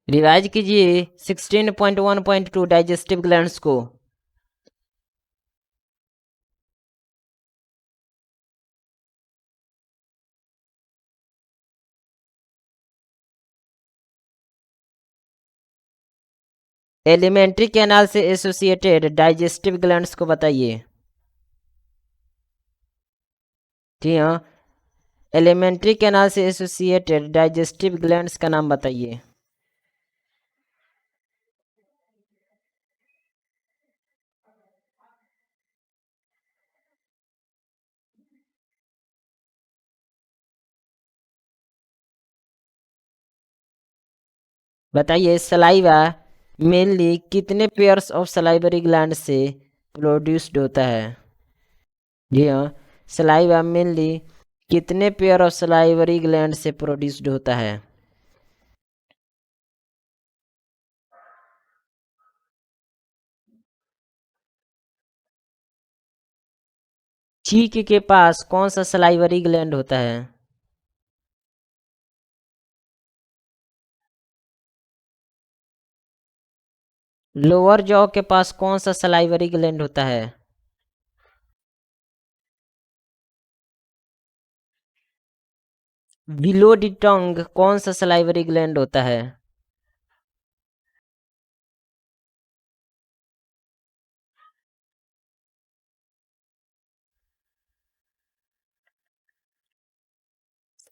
Revise कीजिए 16.1.2 digestive glands को। Alimentary canal से एसोसिएटेड डाइजेस्टिव ग्लैंड्स को बताइए। जी हाँ, एलिमेंट्री कैनाल से एसोसिएटेड डाइजेस्टिव ग्लैंड्स का नाम बताइए। बताइए सलाइवा मेनली कितने पेयर्स ऑफ सलाइवरी ग्लैंड से प्रोड्यूस्ड होता है। जी हाँ, सलाइवा मेनली कितने पेयर ऑफ सलाइवरी ग्लैंड से प्रोड्यूस्ड होता है। चीक के पास कौन सा सलाइवरी ग्लैंड होता है। लोअर जॉ के पास कौन सा सलाइवरी ग्लैंड होता है। बिलो द टंग कौन सा सलाइवरी ग्लैंड होता है।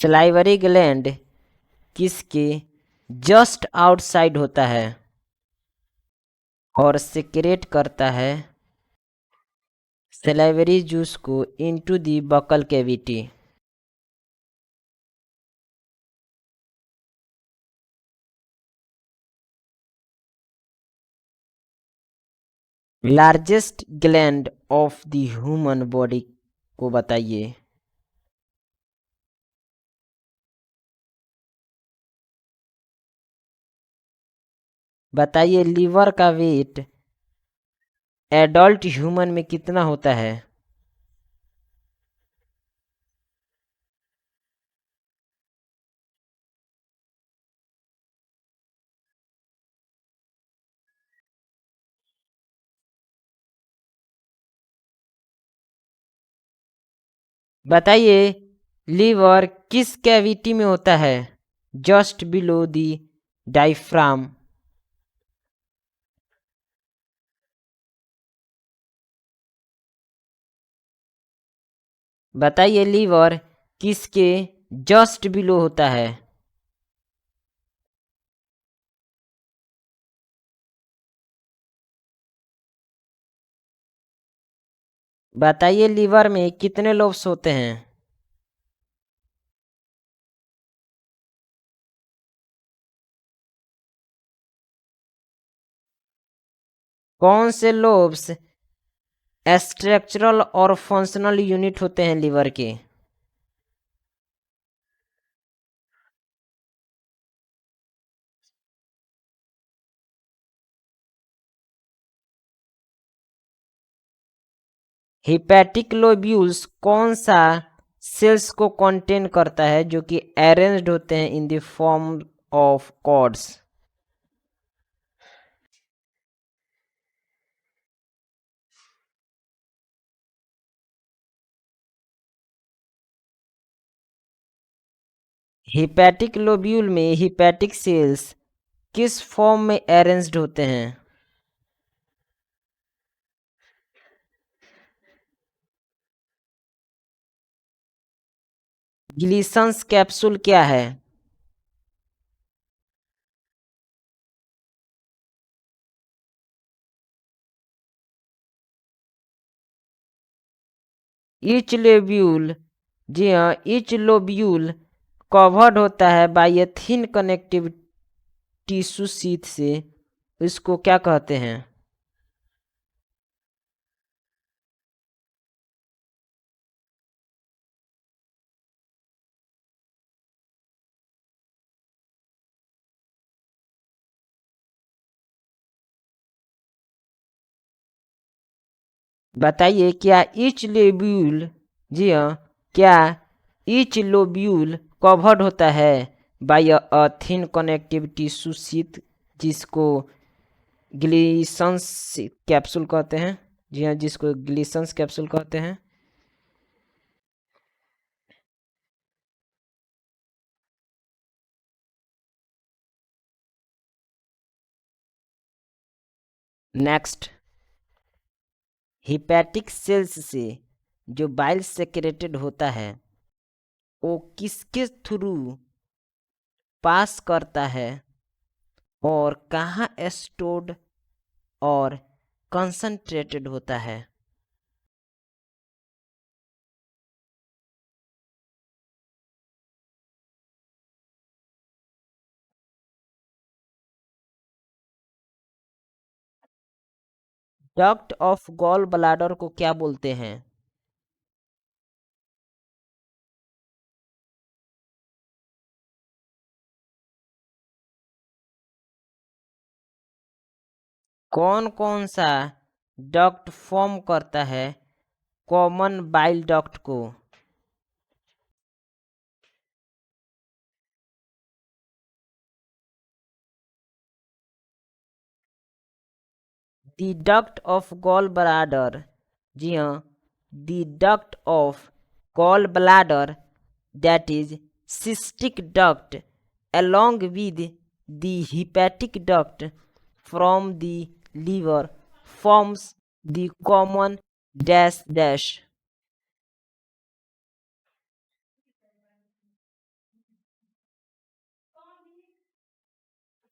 सलाइवरी ग्लैंड किसके जस्ट आउटसाइड होता है और सेक्रेट करता है सलाइवरी जूस को into the buccal cavity. Largest gland of the human body को बताइए। बताइए लीवर का वेट एडल्ट ह्यूमन में कितना होता है। बताइए लीवर किस कैविटी में होता है। Just below the diaphragm. बताइए लीवर किसके जस्ट बिलो होता है। बताइए लीवर में कितने लोब्स होते हैं। कौन से लोब्स स्ट्रक्चरल और फंक्शनल यूनिट होते हैं लीवर के। हिपैटिक लोब्यूल्स कौन सा सेल्स को कंटेन करता है जो कि अरेंज्ड होते हैं in the form of cords. Hepatic lobule में हिपैटिक सेल्स किस फॉर्म में अरेंज्ड होते हैं। ग्लिसन्स कैप्सूल क्या है। ईच लोब्यूल जी हाँ, ईच लोब्यूल कवर्ड होता है by a thin connective tissue sheath से। इसको क्या कहते हैं। बताइए क्या ईच लोब्यूल जी हाँ, क्या ईच लोब्यूल कवर्ड होता है by a thin connective tissue sheath, जिसको ग्लिसंस कैप्सूल कहते हैं। जी हाँ, जिसको ग्लिसंस कैप्सूल कहते हैं। नेक्स्ट, हिपैटिक सेल्स से जो बाइल सेक्रेटेड होता है वो किसके थ्रू पास करता है और कहाँ स्टोर्ड और कंसंट्रेटेड होता है? डक्ट ऑफ गॉल ब्लैडर को क्या बोलते हैं? कौन कौन सा डक्ट फॉर्म करता है कॉमन बाइल डक्ट को? The duct of gall bladder, जी हाँ, the duct of gall bladder, that is cystic duct, along with the hepatic duct from the liver, forms the common dash dash.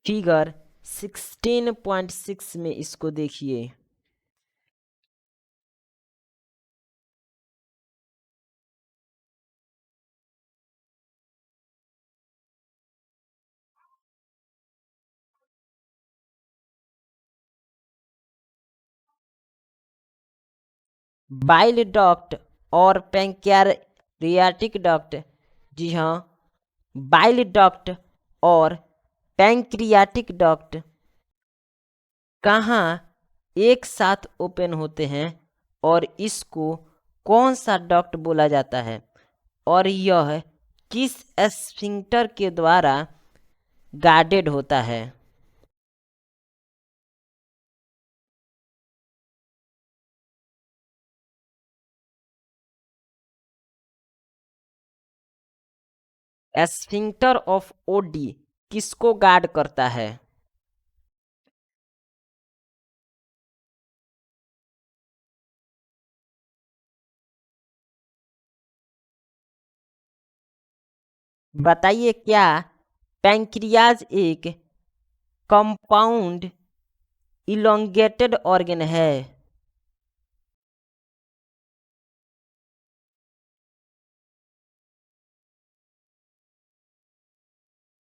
Figure 16.6 में इसको देखिए। Bile duct और pancreatic duct, जी हाँ, bile duct और pancreatic duct कहाँ एक साथ open होते हैं और इसको कौन सा डक्ट बोला जाता है, और यह किस स्फिंक्टर के द्वारा गार्डेड होता है? स्फिंक्टर ऑफ ओडी किसको गार्ड करता है? बताइए, क्या पैंक्रियाज एक कंपाउंड इलोंगेटेड ऑर्गन है?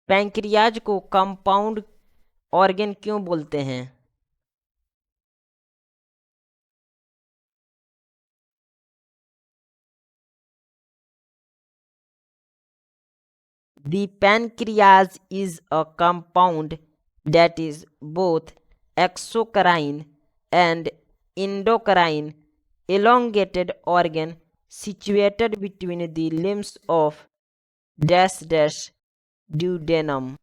पैंक्रियाज को कंपाउंड ऑर्गन क्यों बोलते हैं? The pancreas is a compound that is both exocrine and endocrine elongated organ situated between the limbs of dash dash duodenum.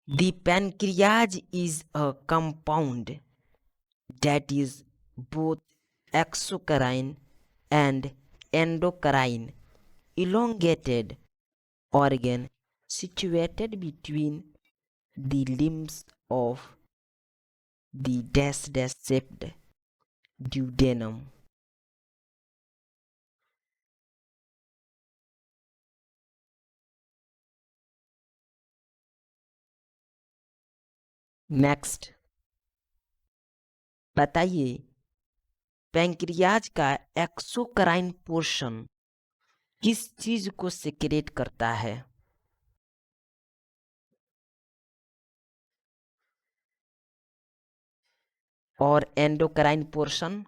The pancreas is a compound that is both exocrine and endocrine elongated organ situated between the limbs of the dash dash shaped duodenum. Next, बताइए, pancreas का exocrine portion किस चीज को secret करता है? और endocrine portion?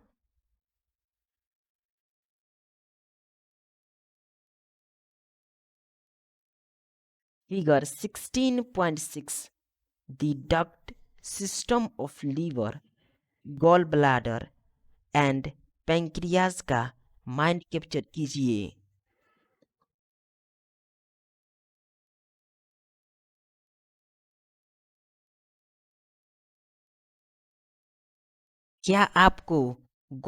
Figure 16.6. The duct system of liver, gallbladder and pancreas का mind capture कीजिए। क्या आपको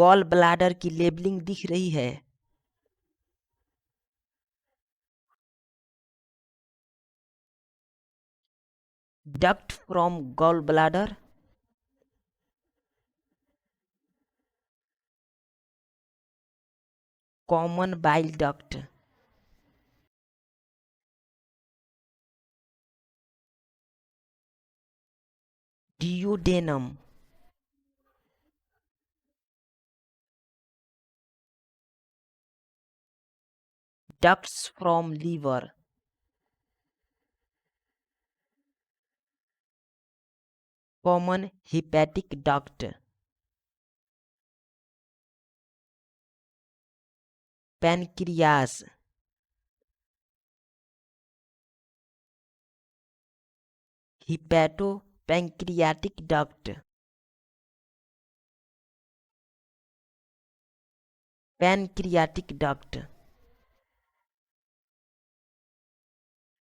गॉल ब्लाडर की लेबलिंग दिख रही है? Duct from gall bladder, common bile duct, duodenum, ducts from liver, common hepatic duct, pancreas, hepato pancreatic duct, pancreatic duct.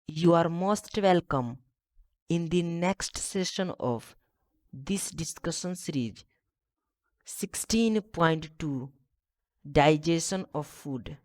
You are most welcome in the next session of this discussion series 16.2 Digestion of Food.